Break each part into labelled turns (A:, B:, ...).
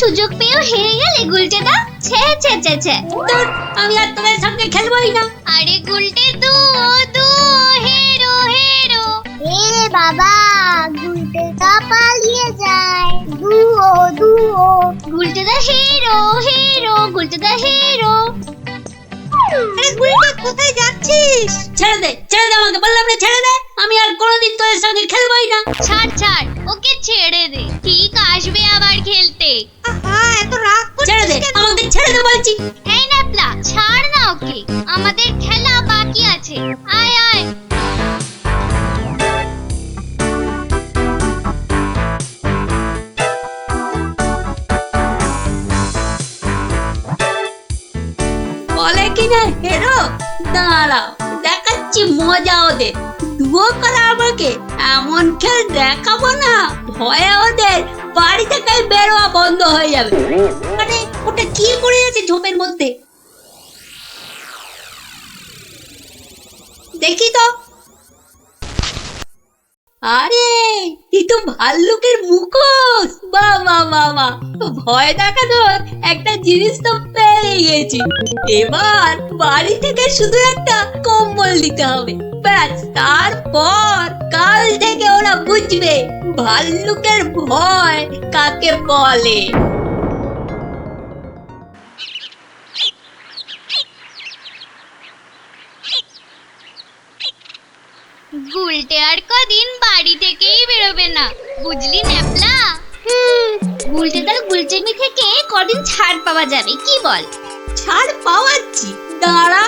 A: সুযোগ পেয়েও হেরে গেলে গুলটেদা। ছে ছে ছে ছে,
B: আমি আর তোমার সঙ্গে খেলবোই না।
A: আরে গুলটে দু দু হেরো হেরো।
C: এ বাবা, গুলটেটা পালিয়ে যায়। দুও দুও।
A: গুলটেদা হেরো হেরো, গুলটেদা হেরো।
B: আরে গুলটে, কোথায় যাচ্ছিস? ছেড়ে দে আমাকে, বললাম না ছেড়ে দে। আমি আর কোনোদিন তোর সঙ্গে খেলবোই না।
A: ছাড় ছাড়, ওকে ছেড়ে দে, ঠিক আসবে আবার খেলতে।
B: এত রাগ করছিস? ছেড়ে দে আমাকে, ছেড়ে দে বলছি।
A: এই ন্যাপলা, ছাড় না ওকে, আমাদের খেলা বাকি আছে। আয় আয়।
B: বলে কিনা হেরো, দাঁড়াও দেখাচ্ছি মজা ওদের। দুও করা আমাকে, এমন খেল দেখাবো না, ভয়ে ওদের বাড়ি থেকে বেরোয়া বন্ধ হয়ে যাবে। আরে ওটা কি করে আছে ঝোপের মধ্যে? দেখি তো। আরে এই তো ভাল্লুকের মুখোশ। বাহ বাহ বাহ বাহ, ভয় দেখানোর একটা জিনিস তো পেয়ে গেছি। এবার বাড়ি থেকে শুধু একটা কম্বল দিতে হবে, ব্যাস। তারপর কাল থেকে ওরা বুঝবে ভাল্লুকের ভয় কাকে বলে।
A: গুলটে আর কদিন বাড়ি থেকেই বেরোবে না, বুঝলি ন্যাপলা? গুলটেদার গুলটেমি থেকে কদিন ছাড় পাওয়া যাবে, কি বল?
B: ছাড় পাওয়াচ্ছি, দাঁড়া।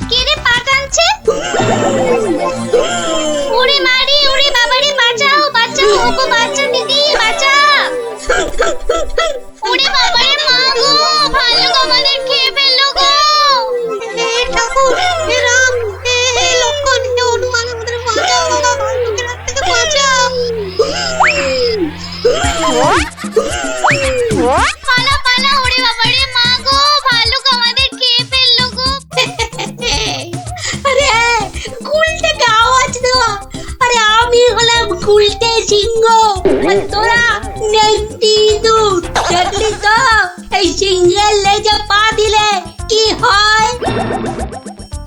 A: কে রে পা টানছে? ওরে মারি, ওরে বাবারে, বাঁচাও বাঁচাও, ওগো বাঁচা দিদি, বাঁচা। ওরে বাবারে, মা গো, ভাল্লুক আমাদের খেয়ে ফেললো গো।
B: হে ঠাকুর, হে রাম, হে লক্ষণ, হে হনুমান, আমাদের বাঁচাও বাবা, ভাল্লুকের হাত থেকে বাঁচাও।
A: পালা পালা, ওরে বাবারে, মা গো, ভাল্লুক আমাদের খেয়ে ফেললো গো।
B: আরে গুলটেকে আওয়াজ দেওয়া। আরে আমি হলাম গুলটে সিংহ, আর তোরা নেংটি ইঁদুর। দেখলি তো এই সিংহের লেজে পা দিলে কি হয়?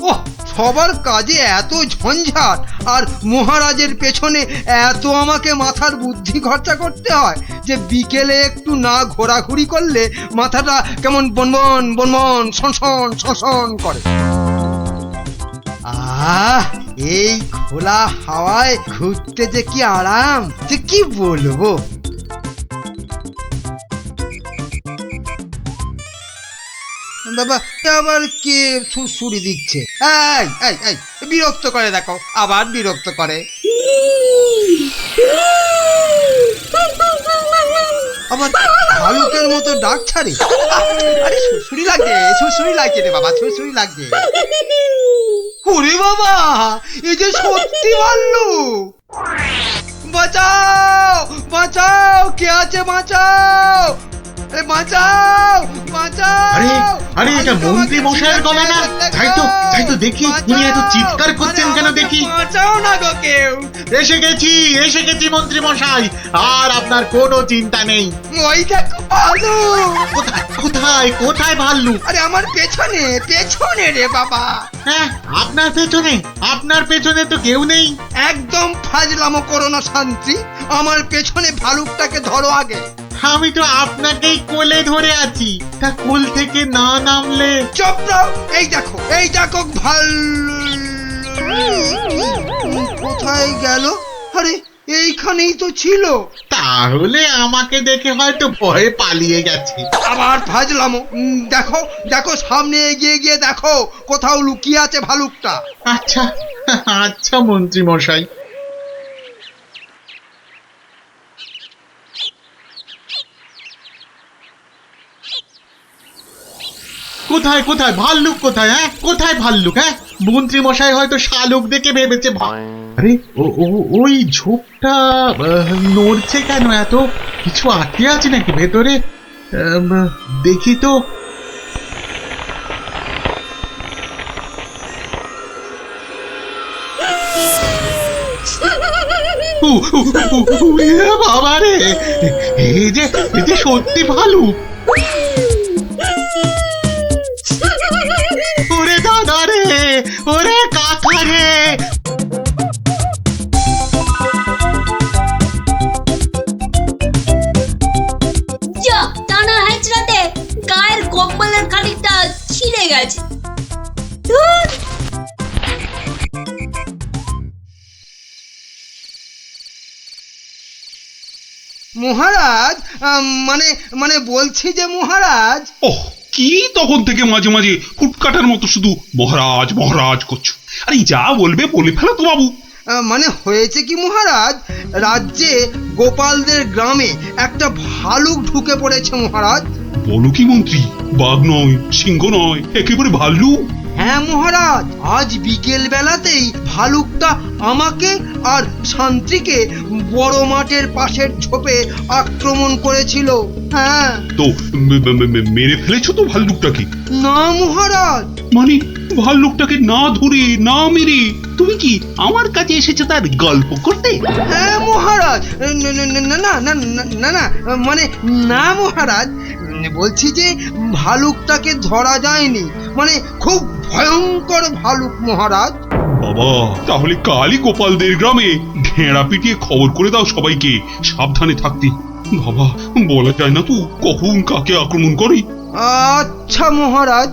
D: ওহ, সবার কাজে এত ঝঞ্ঝাট, আর মহারাজের পেছনে এত আমাকে মাথার বুদ্ধি খরচা করতে হয় যে বিকেলে একটু না ঘোরাঘুরি করলে মাথাটা কেমন বনবন বনবন শনশন শনশন করে। এই খোলা হাওয়ায় ঘুরতে যে কি আরাম, যে কি বলবো। বাবা, আবার কে সুড়সুড়ি দিচ্ছে? এই এই এই, বিরক্ত করে, দেখো আবার বিরক্ত করে। আবার ভালুকের মতো ডাক ছাড়ে। আরে সুড়সুড়ি লাগছে, সুড়সুড়ি লাগছে রে বাবা, সুড়সুড়ি লাগছে। ওরে বাবা, এই যে সত্যি ভাল্লুক! বাঁচাও বাঁচাও, কে আছে বাঁচাও, বাঁচাও বাঁচাও।
E: আরে আরে, এটা মন্ত্রী মশাইয়ের গলা না? যাই তো দেখি, উনি এত চিৎকার করছেন কেন দেখি।
D: বাঁচাও না গো কেউ।
E: এসে গেছি মন্ত্রী মশাই, আর আপনার কোনো চিন্তা নেই।
D: ওই দেখো ভাল্লুক।
E: কোথায় ভাল্লুক?
D: আরে আমার পেছনে পেছনে রে বাবা।
E: হ্যাঁ, আপনার পেছনে তো কেউ নেই।
D: একদম ফাজলামো করো না শান্তি, আমার পেছনে ভালুকটাকে ধরো আগে।
E: আমি তো আপনাকেই কোলে ধরে আছি, তা কোল থেকে না নামলে।
D: চুপ দাও, এই দেখো ভাল্লুক কোথায় গেল? আরে এইখানেই তো ছিল।
E: তাহলে আমাকে দেখে হয়তো ভয়ে পালিয়ে গেছে।
D: আবার ফাজলামো। দেখো সামনে এগিয়ে গিয়ে দেখো কোথাও লুকিয়ে আছে ভালুকটা।
E: আচ্ছা মন্ত্রী মশাই। কোথায় ভাল্লুক? কোথায় ভাল্লুক? মন্ত্রী মশাই হয়তো শালুক দেখে ভেবেছে। আরে ওই ঝোপটা নড়ছে কেন? এত কিছু আটকে আছে নাকি ভেতরে? দেখি তো। বাবা রে, এই যে সত্যি ভালুক। ওরে দাদা রে, ওরে কাকা রে।
B: যা টানা হেঁচড়াতে গায়ের কম্বলের খানিকটা ছিঁড়ে গেছে। ধুর।
D: মহারাজ মানে মানে বলছি যে মহারাজ,
F: ওহ, কি তখন থেকে মাঝে মাঝে কুটকাটার মতো শুধু মহারাজ মহারাজ করছো? আরে যা বলবে বলে ফেলো তো বাবু।
D: মানে হয়েছে কি মহারাজ, রাজ্যে গোপালদের গ্রামে একটা ভালুক ঢুকে পড়েছে মহারাজ।
F: বলো কি মন্ত্রী? বাঘ নয়, সিংহ নয়, একেবারে ভাল্লুক।
D: হ্যাঁ মহারাজ, আজ বিকেল বেলাতেই ভালুকটা আমাকে আর শান্তিকে বড় মাঠের পাশের ঝোপে আক্রমণ করেছিল। হ্যাঁ।
F: তো মেরে ফেলেছো তো ভাল্লুকটাকে?
D: না মহারাজ।
F: মানে ভাল্লুকটাকে না ধরে না মেরে তুমি কি আমার কাছে এসেছো তার গল্প করতে?
D: হ্যাঁ মহারাজ, না না না না না না না, মানে না মহারাজ, বলছি যে ভালুকটাকে ধরা যায়নি, মানে খুব ভয়ঙ্কর ভালুক মহারাজ।
F: বাবা, তাহলে কালই গোপালদের গ্রামে ঢেঁড়া পিটিয়ে খবর করে দাও সবাইকে সাবধানে থাকতে। বাবা, বলা যায় না তো কখন কাকে আক্রমণ করে।
D: আচ্ছা মহারাজ।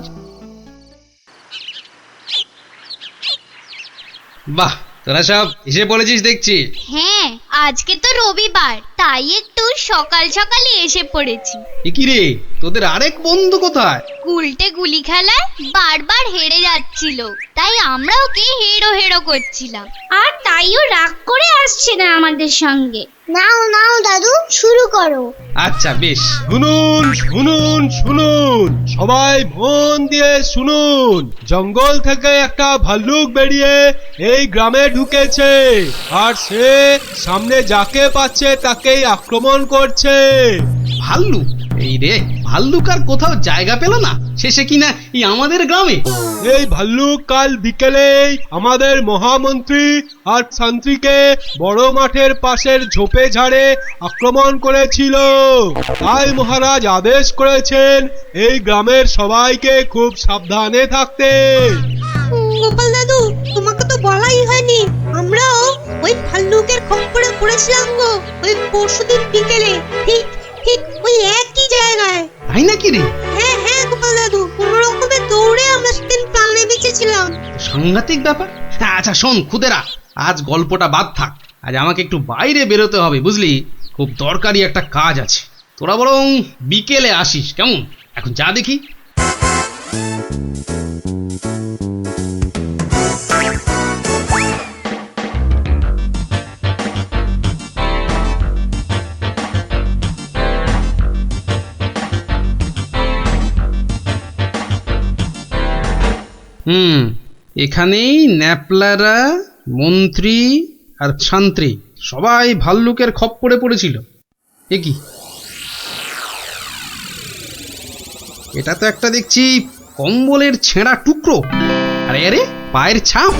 G: বাহ, তোরা সব এসে পড়েছিস দেখছি।
A: হ্যাঁ, আজকে তো রবিবার, তাই একটু সকাল সকালই এসে পড়েছি।
G: এ কি রে, তোদের আরেক বন্ধু কোথায়?
A: উল্টে গুলি খেলায় বারবার হেরে যাচ্ছিল, তাই আমরা ওকে হেরো হেরো করছিলাম, আর তাইও রাগ করে আসছে না আমাদের সঙ্গে।
C: নাও নাও দাদু, শুরু করো।
G: আচ্ছা বেশ।
H: শুনুন শুনুন শুনুন, সবাই মন দিয়ে শুনুন। জঙ্গল থেকে একটা ভাল্লুক বেরিয়ে এই গ্রামে ঢুকেছে, আর সে সামনে যাকে পাচ্ছে তাকেই আক্রমণ করছে।
G: ভাল্লুক? এই রে, ভাল্লুক আর কোথাও জায়গা পেল না, শেষে কিনা এই আমাদের গ্রামে।
H: এই ভাল্লুক কাল বিকেলেই আমাদের মহামন্ত্রী আর শান্তিকে বড় মাঠের পাশের ঝোপে ঝাড়ে আক্রমণ করেছিল। তাই মহারাজ আদেশ করেছেন এই গ্রামের সবাইকে খুব সাবধানে থাকতে।
B: গোপাল দাদু, তোমাকে তো বলাই হয়নি, আমরাও ওই ভাল্লুকের খপ্পরে পড়েছিলাম গো, ওই পরশুদিন বিকেলে, ঠিক ঠিক ওই একই জায়গায়।
G: তাই নাকি রে?
B: হ্যাঁ হ্যাঁ গোপাল দাদু, কোন রকমে দৌড়ে আমরা সেদিন প্রাণে বেঁচেছিলাম।
G: সাংঘাতিক ব্যাপার। আচ্ছা শোন খুদেরা, আজ গল্পটা বাদ থাক, আজ আমাকে একটু বাইরে বেরোতে হবে বুঝলি, খুব দরকারি একটা কাজ আছে। তোরা বরং বিকেলে আসিস, কেমন? এখন যা দেখি। এখানেই ন্যাপলারা, মন্ত্রী আর শান্ত্রী সবাই ভাল্লুকের খপ্পরে পড়েছিল। এ কি, এটা তো একটা দেখছি কম্বলের ছেঁড়া টুকরো। আরে আরে, পায়ের ছাপ।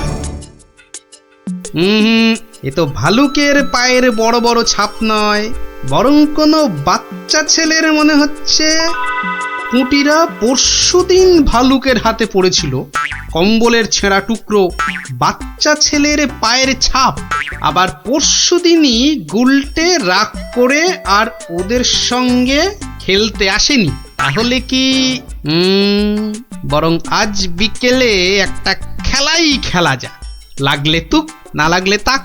G: এ তো ভালুকের পায়ের বড় বড় ছাপ নয়, বরং কোনো বাচ্চা ছেলের মনে হচ্ছে। পুঁটিরা পরশুদিন ভালুকের হাতে পড়েছিল, কম্বলের ছেঁড়া টুকরো, বাচ্চা ছেলের পায়ের ছাপ। আবার পরশুদিনই গুলটে রাগ করে আর ওদের সঙ্গে খেলতে আসেনি। তাহলে কি বরং আজ বিকেলে একটা খেলাই খেলা যা, লাগলে তুক না লাগলে তাক।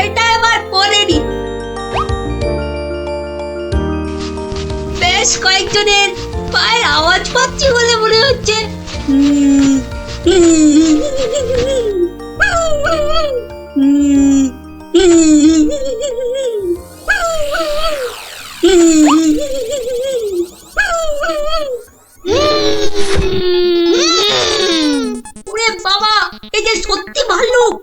B: এটা এবার পড়েনি। বেশ কয়েকজনের পায়ের আওয়াজ পাচ্ছি বলে মনে হচ্ছে। ওরে বাবা, এই যে সত্যি ভাল্লুক।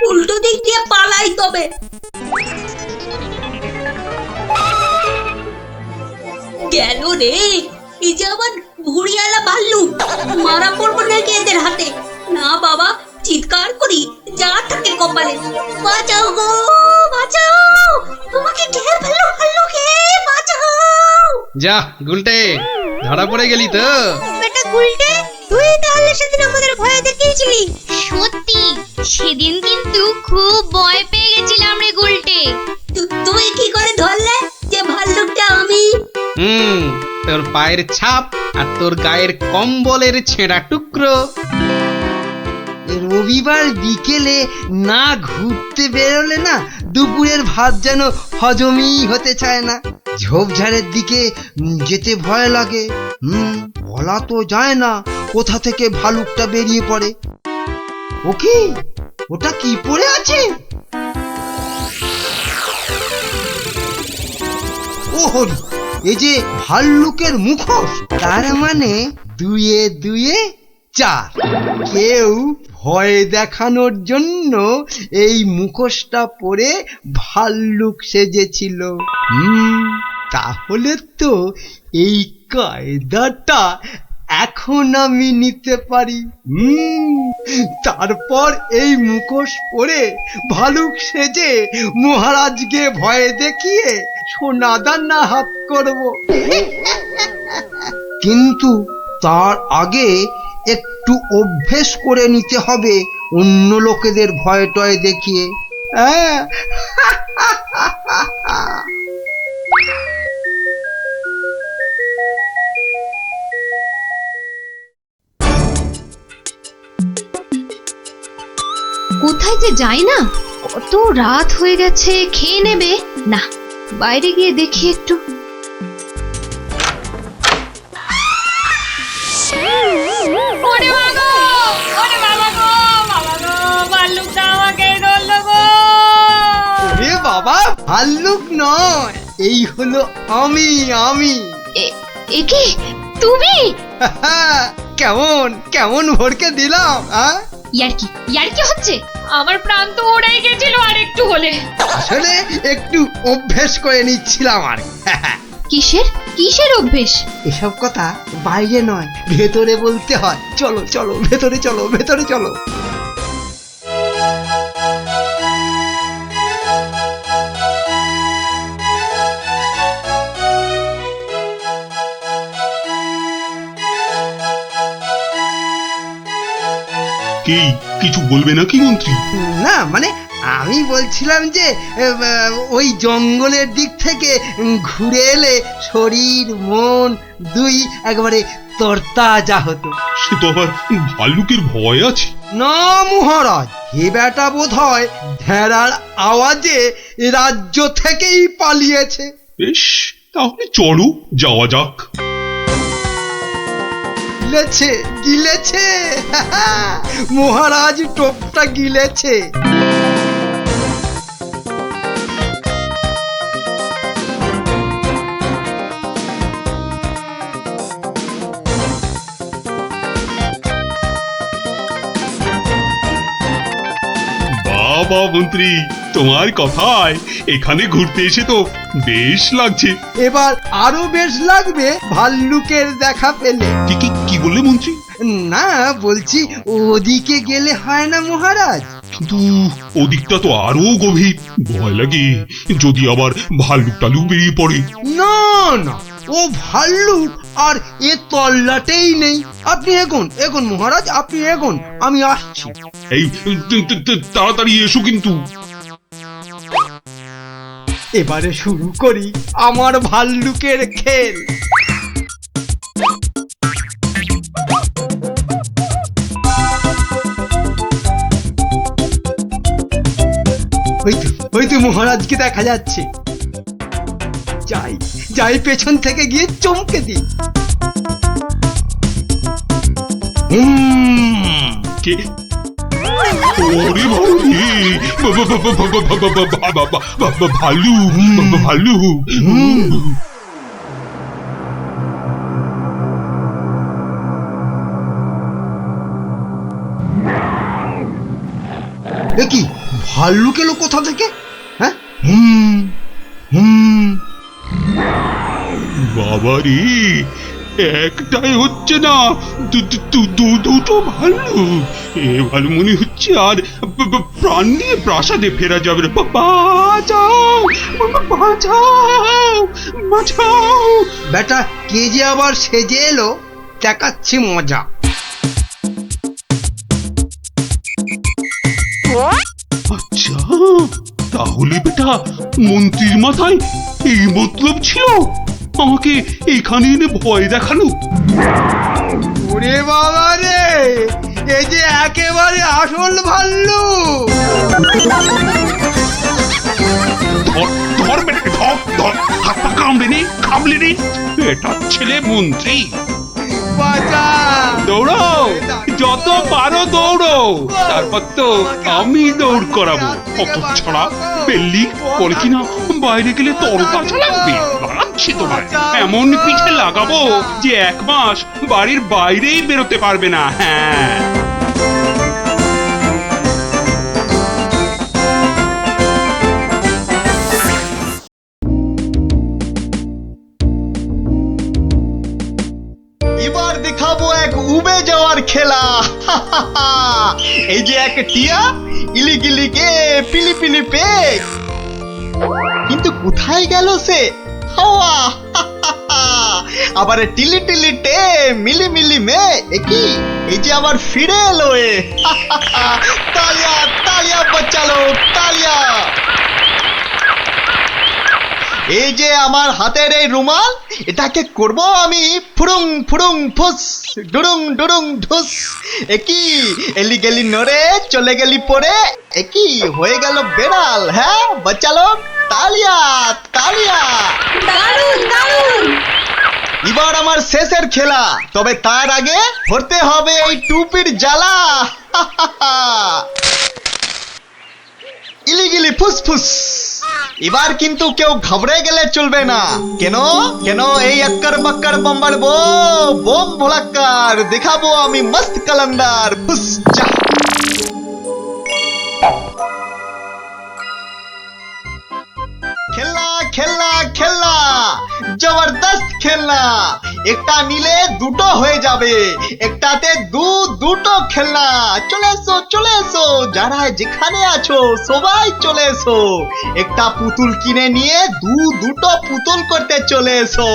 B: উল্টো দিক দিয়ে পালাই তবে।
G: যা গুলটে, ধরা পড়ে গেলি তো।
B: বেটা গুলটে, তুই তাহলে সেদিন আমাদের ভয় দেখিয়েছিলি।
A: সত্যি সেদিন কিন্তু খুব ভয় পেয়ে গেছিলাম রে গুলটে।
B: তুই কি করে ধরলে যে ভাল্লুকটা আমি?
G: তোর পায়ের ছাপ আর তোর গায়ের কম্বলের ছেঁড়া টুকরো।
D: রবিবার বিকেলে না ঘুরতে বেরোলে না দুপুরের ভাত যেন হজমই হতে চায় না। ঝোপঝাড়ের দিকে যেতে ভয় লাগে। বলা তো যায় না কোথা থেকে ভালুকটা বেরিয়ে পড়ে। ও কি, ওটা কি পড়ে আছে? ও হরি, এই যে ভাল্লুকের মুখোশ। তার মানে দুয়ে দুয়ে চার। কেউ ভয় দেখানোর জন্য এই মুখোশটা পরে ভাল্লুক সেজেছিল। তাহলে তো এই কায়দাটা এখন আমি নিতে পারি। তারপর এই মুখোশ পরে ভালুক সেজে মহারাজকে ভয় দেখিয়ে সোনাদানা হাত করব। কিন্তু তার আগে একটু অভ্যেস করে নিতে হবে অন্য লোকেদের ভয় টয় দেখিয়ে।
I: কোথায় যে যাই না, কত রাত হয়ে গেছে। খেয়ে নেবে না, বাইরে গিয়ে দেখি একটু।
D: বাবা, ভাল্লুক নয়, এই হলো আমি।
I: এ কি তুমি?
D: কেমন কেমন ভরকে দিলাম।
I: ইয়ার্কি হচ্ছে? আমার প্রাণ তো ওড়াই গেছিল আর একটু হলে।
D: আসলে একটু অভ্যেস করে নিচ্ছিলাম আর।
I: কিসের অভ্যেস?
D: এসব কথা বাইরে নয়, ভেতরে বলতে হয়। চলো চলো, ভেতরে চলো, ভেতরে চলো।
F: কি কিছু বলবে নাকি মন্ত্রী?
D: না মানে আমি বলছিলাম যে ওই জঙ্গলের দিক থেকে ঘুরে এলে শরীর মন দুই একবারে তরতাজা হতো।
F: সে তো আবার ভাল্লুকের ভয় আছে।
D: না মহারাজ, এ বেটা বোধ হয় ভেড়ার আওয়াজে রাজ্য থেকেই পালিয়েছে।
F: বেশ, তাহলে চলো যাওয়া যাক।
D: গিলেছে মহারাজ, টোপটা গিলেছে।
F: বাবা মন্ত্রী, তোমার কথায় এখানে ঘুরতে এসে তো বেশ লাগছে।
D: এবার আরো বেশ লাগবে ভাল্লুকের দেখা পেলে।
F: কি বললে মন্ত্রী?
D: না বলছি, ওদিকে গেলে হয় না মহারাজ?
F: কিন্তু ওদিকটা তো আরো গভীর। ভয় লাগে যদি আবার ভাল্লুক টালুক বেরিয়ে পড়ে।
D: না না, ও ভাল্লুক আর এ তল্লাটেই নেই। আপনি এগোন মহারাজ, আপনি এগোন, আমি আসছি।
F: এই তাড়াতাড়ি এসো কিন্তু।
D: এবারে শুরু করি আমার ভাল্লুকের খেল। হয়তো মহারাজকে দেখা যাচ্ছে। যাই পেছন থেকে গিয়ে চমকে দিই।
F: কে? ওরে ভাল্লুক।
D: কি ভাল্লুক এলো কোথা থেকে? হ্যাঁ,
F: বাবা রে, একটাই হচ্ছে না, দুটো ভাল্লুক। এবার মনে হচ্ছে আর প্রাণ নিয়ে প্রাসাদে ফেরা যাবে না। বাঁচাও, বাঁচাও, বাঁচাও।
D: বেটা কে যে আবার সেজে এলো, দেখাচ্ছি মজা।
F: আচ্ছা, তাহলে বেটা মন্ত্রীর মাথায় এই মতলব ছিল আমাকে এখানে এনে ভয় দেখানো।
D: ওরে বাবা রে, এই যে একেবারে আসল ভাল্লুক।
F: ধর বেটাকে, ধর, হাত পা কামড়ে নে। এটা ছেলে মন্ত্রী।
D: বাঁচা!
F: দৌড়ো, যত পারো দৌড়ো, তারপর তো আমি দৌড় করাবো। কত ছাড়া পেল্লি পরে কিনা বাইরে গেলে তরতাজা লাগবে। লাগাচ্ছি তোমার এমন পিঠে লাগাবো যে 1 মাস বাড়ির বাইরেই বেরোতে পারবে না। হ্যাঁ,
J: এবার দেখাবো এক উবে যাওয়ার খেলা। এই যে এক টিয়া, ইলিগিলি কে পিলি পিলি পে, কিন্তু কোথায় গেল সে হাওয়া? আবার টিলি টিলি টে মিলি মিলি মে, একই এই যে আবার ফিরে এলো এ। তালিয়া তালিয়া বাচ্চালো, তালিয়া। এই যে আমার হাতের এই রুমাল, এটাকে করব আমি ফুরুং ফুরুং ফুস, ডুরুং ডুরুং ঢুস। একই এলি গেলি নড়ে, চলে গেলি পরে, একই হয়ে গেল বেড়াল। হ্যাঁ বাচ্চালো, তালিয়া তালিয়া।
B: দারুণ দারুণ।
J: এবার আমার শেষের খেলা, তবে তার আগে ধরতে হবে এই টুপির জ্বালা। ইলিগিলি ফুসফুস। এবার কিন্তু কেউ ঘাবড়ে গেলে চলবে না। কেন কেন এই আক্কার বাক্কার বম্বার বোম ভোলাক্কার দেখাবো আমি মস্ত কালান্দার। ফুস যা। খেলনা খেলনা খেলনা, জবরদস্ত খেলনা। একটা নিলে দুটো হয়ে যাবে, একটাতে দুটো খেলনা। চলে এসো চলে এসো, যারা যেখানে আছো সবাই চলে এসো। একটা পুতুল কিনে নিয়ে দুটো পুতুল করতে চলে এসো।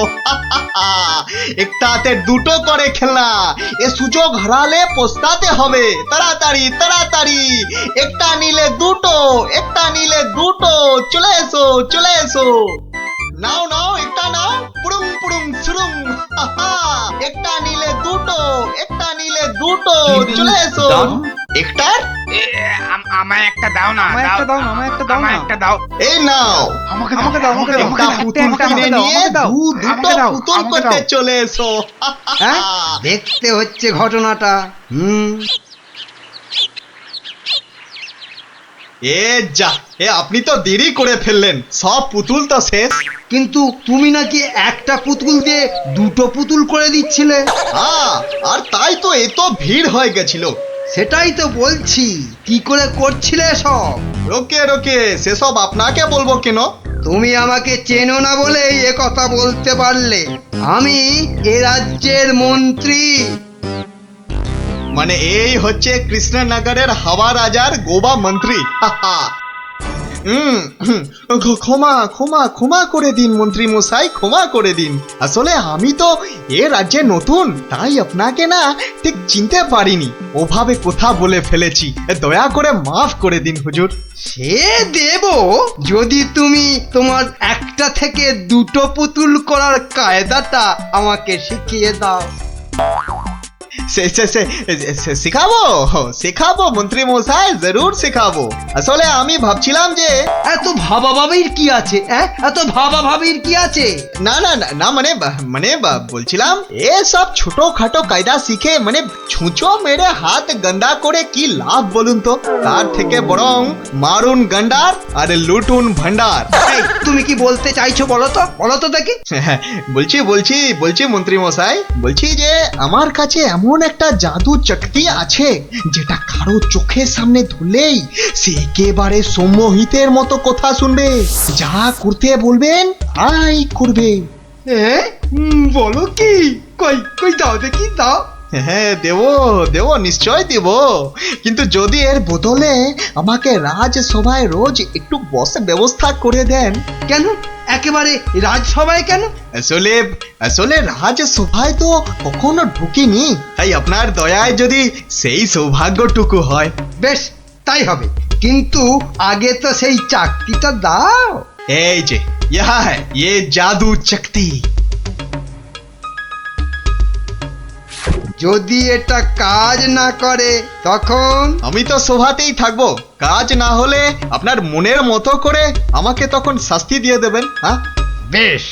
J: একটাতে দুটো করে খেলনা, এ সুযোগ হারালে পস্তাতে হবে। তাড়াতাড়ি তাড়াতাড়ি, একটা নিলে দুটো, একটা নিলে দুটো। চলে এসো চলে এসো, নাও নাও একটা নাও, পুরুম পুরুম সুরুম। একটা নিলে দুটো, একটা নিলে দুটো। চলে এসো। একটা
K: আমায় একটা দাও না, আমায় একটা দাও।
J: এই নাও,
K: আমাকে
J: দাও। একটা পুতুল কিনে নিয়ে দুটো পুতুল করতে চলে এসো।
D: হ্যাঁ, দেখতে হচ্ছে ঘটনাটা।
J: এ যা, এ আপনি তো দেরি করে ফেললেন, সব পুতুল তো শেষ।
D: কিন্তু তুমি নাকি একটা পুতুল দিয়ে দুটো পুতুল করে দিচ্ছিলে।
J: হ্যাঁ, আর তাই তো এত ভিড় হয়ে গেছিল।
D: সেটাই তো বলছি, কি করে করছিলে সব?
J: রোকে রোকে, সেসব আপনাকে বলবো কেন?
D: তুমি আমাকে চেনো না বলেই এ কথা বলতে পারলে। আমি এ রাজ্যের মন্ত্রী।
J: মানে এই হচ্ছে কৃষ্ণনগরের হাওয়া রাজার গোবা মন্ত্রী। ক্ষমা ক্ষমা ক্ষমা করে দিন মন্ত্রী মশাই, ক্ষমা করে দিন। আসলে আমি তো এ রাজ্যে নতুন, তাই আপনাকে না ঠিক চিনতে পারিনি, ওভাবে কথা বলে ফেলেছি। দয়া করে মাফ করে দিন হুজুর।
D: সে দেব, যদি তুমি তোমার একটা থেকে দুটো পুতুল করার কায়দাটা আমাকে শিখিয়ে দাও।
J: শেখাবো মন্ত্রী মশাই, জরুর শেখাবো। আসলে আমি ভাবছিলাম যে
D: এত ভাবাভাবির কি আছে? এত ভাবাভাবির কি আছে?
J: না না না, মানে বলছিলাম এ সব ছোটখাটো কায়দা শিখে মানে ছুঁচো মেরে হাত গন্দা করে কি লাভ বলুন তো? তার থেকে বরং মারুন গন্ডার আর লুটুন ভান্ডার।
D: তুমি কি বলতে চাইছো বলো তো দেখি।
J: বলছি মন্ত্রী মশাই, বলছি যে আমার কাছে এমন একটা জাদু শক্তি আছে, যেটা কারো চোখের সামনে ধরলেই সে একেবারে সম্মোহিতের মতো কথা শুনবে, যা করতে বলবেন তাই করবে।
D: বলো কি? কই কই দাও দেখি, দাও।
J: হ্যাঁ দেবো দেবো, নিশ্চয় দেব, কিন্তু যদি এর বদলে আমাকে রাজসভায় রোজ একটু বসে ব্যবস্থা করে দেন।
D: কেন একেবারে রাজসভায় কেন?
J: আসলে আসলে রাজসভায় তো কখনো ঢুকিনি, তাই আপনার দয়ায় যদি সেই সৌভাগ্যটুকু হয়।
D: বেশ, তাই হবে, কিন্তু আগে তো সেই চাকতিটা দাও।
J: এই যে ইহা হ্যায়, ইয়ে জাদু চাকতি।
D: যদি এটা কাজ না করে তখন?
J: আমি তো সভাতেই থাকবো, কাজ না হলে আপনার মনের মতো করে আমাকে তখন শাস্তি দিয়ে দেবেন। হ্যাঁ
D: বেশ।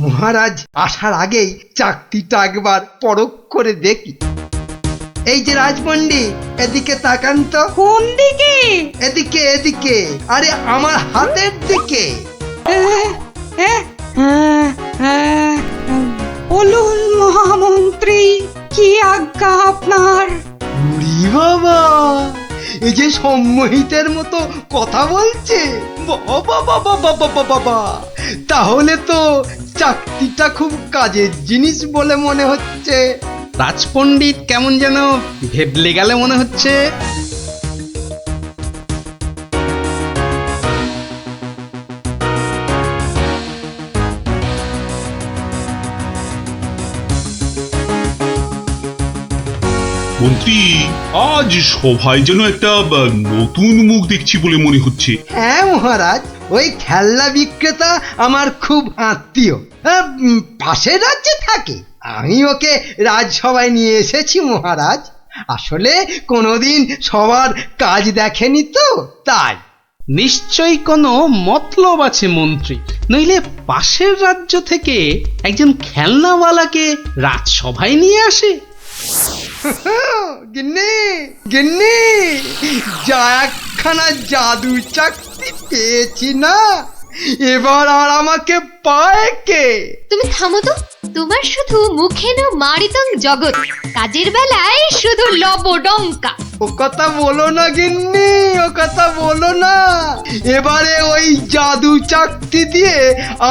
D: মহারাজ আসার আগেই চাকতিটা একবার পরখ করে দেখি। এই যে রাজপণ্ডিত, এদিকে তাকান তো।
B: কোন দিকে?
D: এদিকে এদিকে, আরে আমার হাতের দিকে।
B: বলুন মহামন্ত্রী, কি আজ্ঞা আপনার?
D: উরি বাবা, এই যে সম্মোহিতের মতো কথা বলছে। বাবা বাবা বাবা বাবা, তাহলে তো চাকতিটা খুব কাজের জিনিস বলে মনে হচ্ছে।
G: রাজপণ্ডিত কেমন যেন ভেবলে গেলে মনে হচ্ছে।
F: মন্ত্রী, আজ সভায় যেন একটা নতুন মুখ দেখছি বলে মনে হচ্ছে।
D: হ্যাঁ মহারাজ, ওই খেলনা বিক্রেতা আমার খুব আত্মীয়, পাশের রাজ্যে থাকে। আমি ওকে রাজসভায় নিয়ে এসেছি মহারাজ। আসলে কোনোদিন সবার কাজ দেখেনি তো, তাই।
G: নিশ্চয়ই কোনো মতলব আছে মন্ত্রী, নইলে পাশের রাজ্য থেকে একজন খেলনাওয়ালাকে রাজসভায় নিয়ে আসে।
D: গিন্নি গিন্নি, যা একখানা জাদু চাকতি পেয়েছি না, এবার আর আমাকে পায় কে?
I: তুমি থামো তো, তোমার শুধু মুখে না মারিতং জগৎ, কাজের বেলায় শুধু লবডঙ্কা।
D: ও কথা বলো না গিন্নি, ও কথা বলো না। এবারে ওই জাদু চাকতি দিয়ে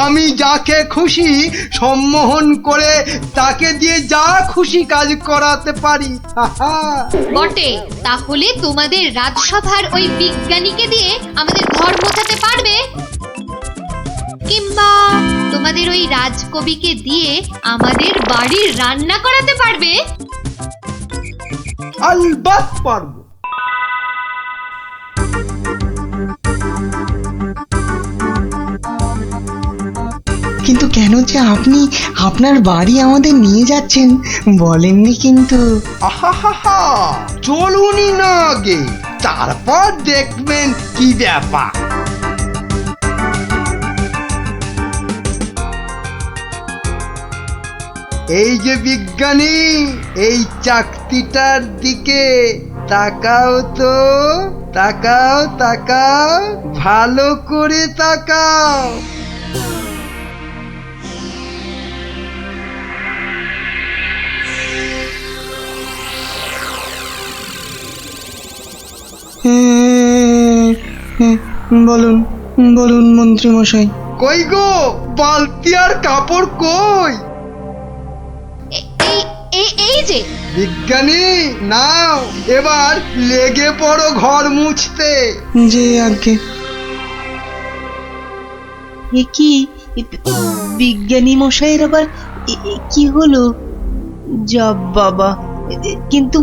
D: আমি যাকে খুশি সম্মোহন করে তাকে দিয়ে যা খুশি কাজ করাতে পারি।
I: বটে, তাহলে তোমাদের রাজসভার ওই বিজ্ঞানীকে দিয়ে আমাদের ঘর মোছাতে পারবে? কিংবা তোমাদের ওই রাজকবিকে দিয়ে আমাদের বাড়ির রান্না করাতে পারবে?
D: আলবাত পারবো।
J: কিন্তু কেন যে আপনি আপনার বাড়ি আমাদের নিয়ে যাচ্ছেন বলেননি কিন্তু।
D: আহা, চলুনি না আগে, তারপর দেখবেন কি ব্যাপার। এই যে বিজ্ঞানী, এই চাকতিটার দিকে তাকাও তো, তাকাও তাকাও, ভালো করে তাকাও।
J: বলুন বলুন মন্ত্রী মশাই।
D: কই গো, বালতি আর কাপড় কই?
I: এই যে
D: বিজ্ঞানী, নাও এবার লেগে পড়ো ঘর মুছতে।
J: যে আগে
B: কি বিজ্ঞানী মশাইয়ের আবার কি হলো? যা বাবা, কিন্তু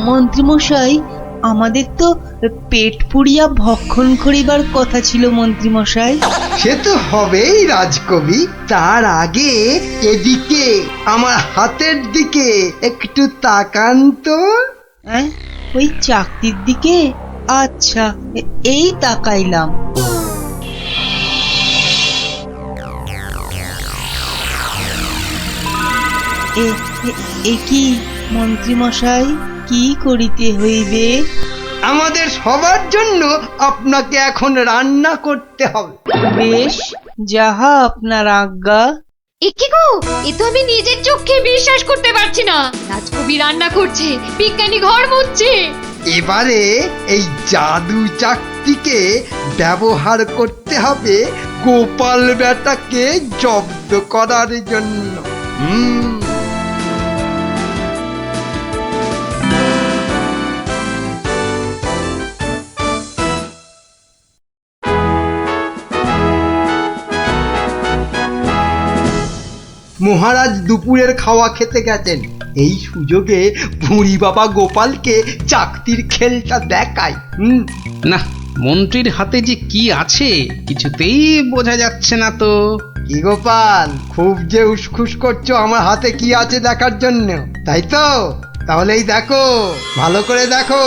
B: মন্ত্রী মশাই, আমাদের তো পেট পুড়িয়া ভক্ষণ করিবার কথা ছিল মন্ত্রী মশাই।
D: সে তো হবেই রাজকবি, তার আগে এদিকে আমার হাতের দিকে একটু তাকান তো।
B: ওই চাকতির দিকে? আচ্ছা, এই তাকাইলাম। এ কি মন্ত্রী মশাই, কি করিতে হইবে?
D: আমাদের সবার জন্য আপনাকে এখন রান্না করতে হবে।
B: বেশ, যাহা আপনার আজ্ঞা।
I: এ কি গো, এ তো আমি নিজের চোখে বিশ্বাস করতে পারছি না। রাজকবি রান্না করছে, বিজ্ঞানী ঘর মুছছে।
D: এবারে এই জাদু চাকতি চাকতিকে ব্যবহার করতে হবে গোপাল বেটাকে জব্দ করার জন্য। মহারাজ দুপুরের খাওয়া খেতে গেছেন, এই সুযোগে ভুঁড়ি বাবা গোপালকে চাকতির খেলটা দেখায়।
G: না, মন্ত্রীর হাতে যে কি আছে কিছুতেই বোঝা যাচ্ছে না তো।
D: কি গোপাল, খুব যে উসখুস করছো আমার হাতে কি আছে দেখার জন্য, তাই তো? তাহলেই দেখো, ভালো করে দেখো।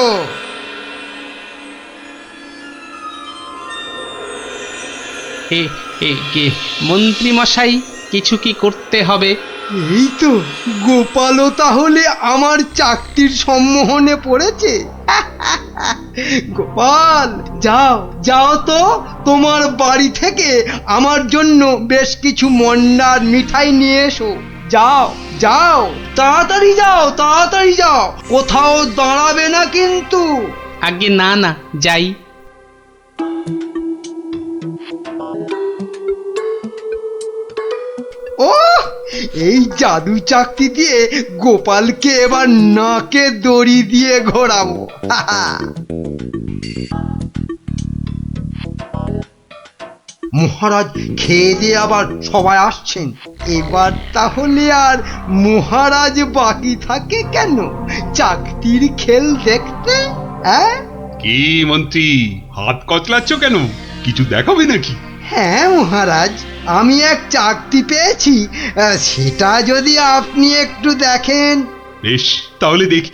G: মন্ত্রী মশাই, কিছু কি করতে হবে?
D: এই তো, গোপালও তাহলে আমার চাকতির সম্মোহনে পড়েছে। গোপাল, যাও যাও তো, তোমার বাড়ি থেকে আমার জন্য বেশ কিছু মন্ডার মিঠাই নিয়ে এসো। যাও যাও, তাড়াতাড়ি যাও, তাড়াতাড়ি যাও, কোথাও দাঁড়াবে না কিন্তু।
G: আগে না না, যাই।
D: ও, এই জাদু চাকতি দিয়ে গোপালকে এবার নাকে দড়ি দিয়ে ঘোরাবো। মহারাজ খেয়ে দিয়ে আবার সবাই আসছেন, এবার তাহলে আর মহারাজ বাকি থাকে কেন চাকতির খেল দেখতে?
F: কি মন্ত্রী, হাত কচলাচ্ছ কেন? কিছু দেখাবে নাকি?
D: হ্যাঁ মহারাজ, আমি এক চাকতি পেয়েছি, সেটা যদি আপনি একটু দেখেন।
F: বেশ, তাহলে দেখি।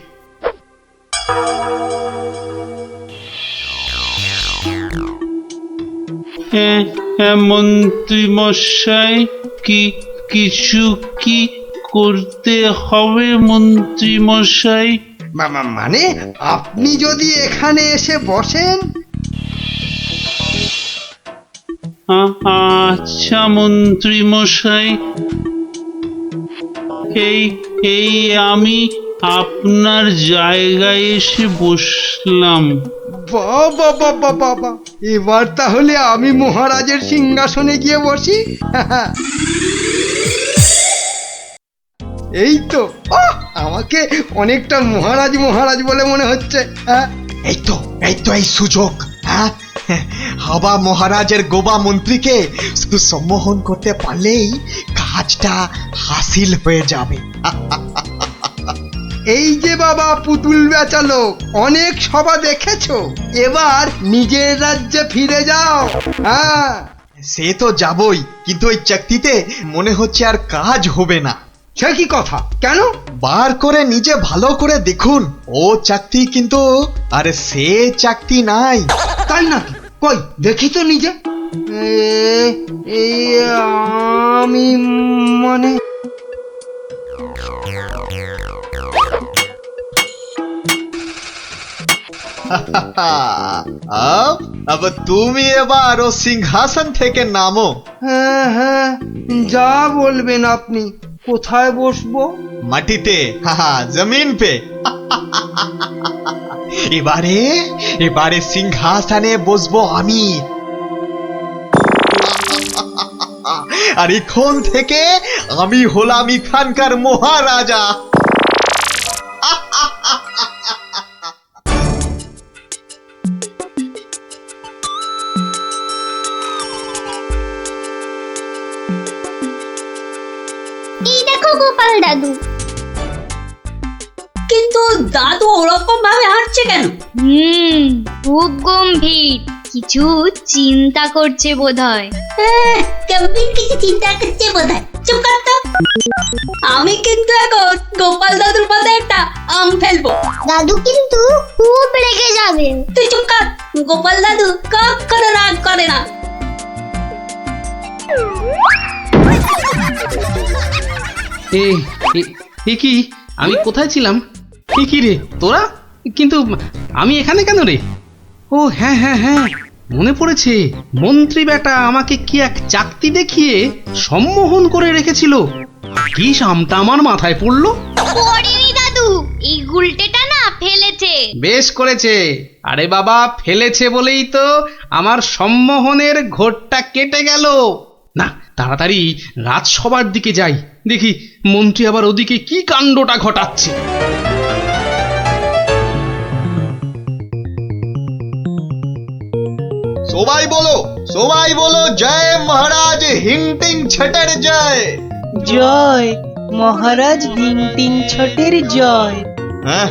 F: মন্ত্রী মশাই, কিছু কি করতে হবে মন্ত্রী মশাই?
D: মানে আপনি যদি এখানে এসে বসেন।
F: আচ্ছা মন্ত্রী মশাই, এই আমি আপনার জায়গায় এসে বসলাম।
D: বাবা বাবা বাবা, এবার তাহলে আমি মহারাজের সিংহাসনে গিয়ে বসি। এই তো, আমাকে অনেকটা মহারাজ মহারাজ বলে মনে হচ্ছে।
J: এই তো এই সুযোগ। হাবা মহারাজের গোবা মন্ত্রীকে শুধু সম্মোহন করতে পারলেই কাজটা হাসিল হয়ে যাবে।
D: এই যে বাবা পুতুল বেচালো, অনেক সভা দেখেছো, এবার নিজের রাজ্যে ফিরে যাও।
J: সে তো যাবই, কিন্তু ওই চাকতিতে মনে হচ্ছে আর কাজ হবে না।
D: সে কি কথা, কেন?
J: বার করে নিজে ভালো করে দেখুন, ও চাকতি কিন্তু আরে সে চাকতি নাই।
D: তাই নাকি? কই দেখি তো নিজে। আমি মানে
J: अब তুমি এবার ও সিংহাসন থেকে নামো।
D: হ্যাঁ হ্যাঁ, যা বলবেন আপনি। কোথায় বসবো?
J: মাটিতে, জমিন পে। এবারে সিংহাসনে বসবো আমি। আর এখন থেকে আমি হলাম এখানকার মহারাজা।
C: এই দেখো গোপাল দাদু।
B: কিন্তু দাদু ওরকম ভাবে হাঁটছে কেন?
A: খুব গম্ভীর, কিছু চিন্তা করছে বোধহয়।
B: গম্ভীর কিছু চিন্তা করছে বোধহয়। চুপ কর তো। আমি কিন্তু এখন গোপাল দাদুর মাথায় একটা আম ফেলবো।
C: দাদু কিন্তু খুব রেগে যাবে।
B: তুই চুপ কর। গোপাল দাদু কখনো রাগ করে না।
G: কি, আমি কোথায় ছিলাম? কি রে তোরা? কিন্তু আমি এখানে কেন রে? ও হ্যাঁ হ্যাঁ হ্যাঁ, মনে পড়েছে, মন্ত্রী বেটা আমাকে কি এক চাকতি দেখিয়ে সম্মোহন করে রেখেছিল। কি সামটা আমার মাথায় পড়লো।
A: পড়েনি দাদু, এই গুলটেটা না ফেলেছে।
G: বেশ করেছে। আরে বাবা, ফেলেছে বলেই তো আমার সম্মোহনের ঘোরটা কেটে গেল। না, তাড়াতাড়ি রাজসভার দিকে যাই, দেখি মন্ত্রী আবার ওদিকে কি কাণ্ডটা ঘটাচ্ছে।
J: সবাই বলো জয় মহারাজ হিংটিং ছটের জয়।
L: জয় মহারাজ হিংটিং ছটের জয়।
J: হ্যাঁ,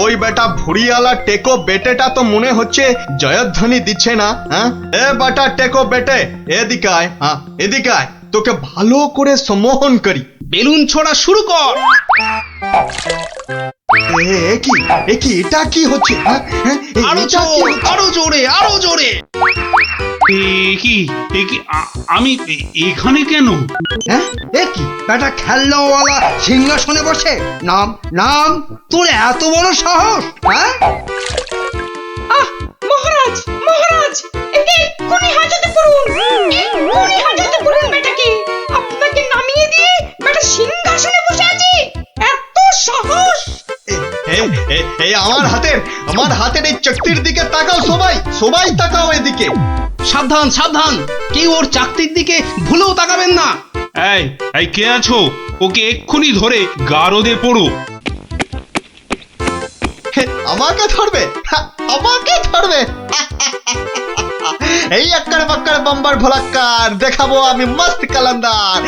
J: ওই বেটা ভুড়িয়ালা টেকো বেটেটা তো মনে হচ্ছে জয়ধ্বনি দিচ্ছে না। হ্যাঁ, এ বেটা টেকো বেটে, এদিকে আয়। হ্যাঁ, এদিকে আয়, তোকে ভালো করে সম্মোহন করি।
G: বেলুন ছোড়া শুরু কর।
J: এটা কি হচ্ছে?
G: আরো জোরে, আরো জোরে।
F: আমি এখানে কেন?
D: হ্যাঁ, এ কি বেটা খেলনাওয়ালা সিংহাসনে বসে? নাম নাম, তোর এত বড় সাহস? হ্যাঁ,
B: মহারাজ মহারাজ, একে এক্ষুনি হাজতে পড়ুন, এক্ষুনি হাজতে পড়ুন বেটাকে। আপনাকে নামিয়ে দিয়ে বেটা সিংহাসনে বসে আছে, এত সাহস!
J: আমার হাতের এই চকতির দিকে তাকাও। সবাই তাকাও এদিকে।
G: সাবধান সাবধান, কেউ ওর চাকতির দিকে ভুলেও তাকাবেন না।
F: এই কে আছো? ওকে এক্ষুনি ধরে গারদে পড়ো।
J: আমাকে ধরবে? এই আক্কার বাক্কার বাম্বার ভোলাক্কার দেখাবো আমি মস্ত কালান্দার।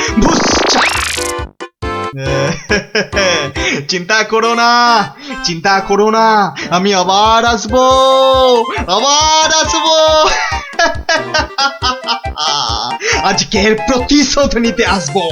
J: চিন্তা করো না, আমি আবার আসবো। আজকের প্রতিশোধ নিতে আসবো,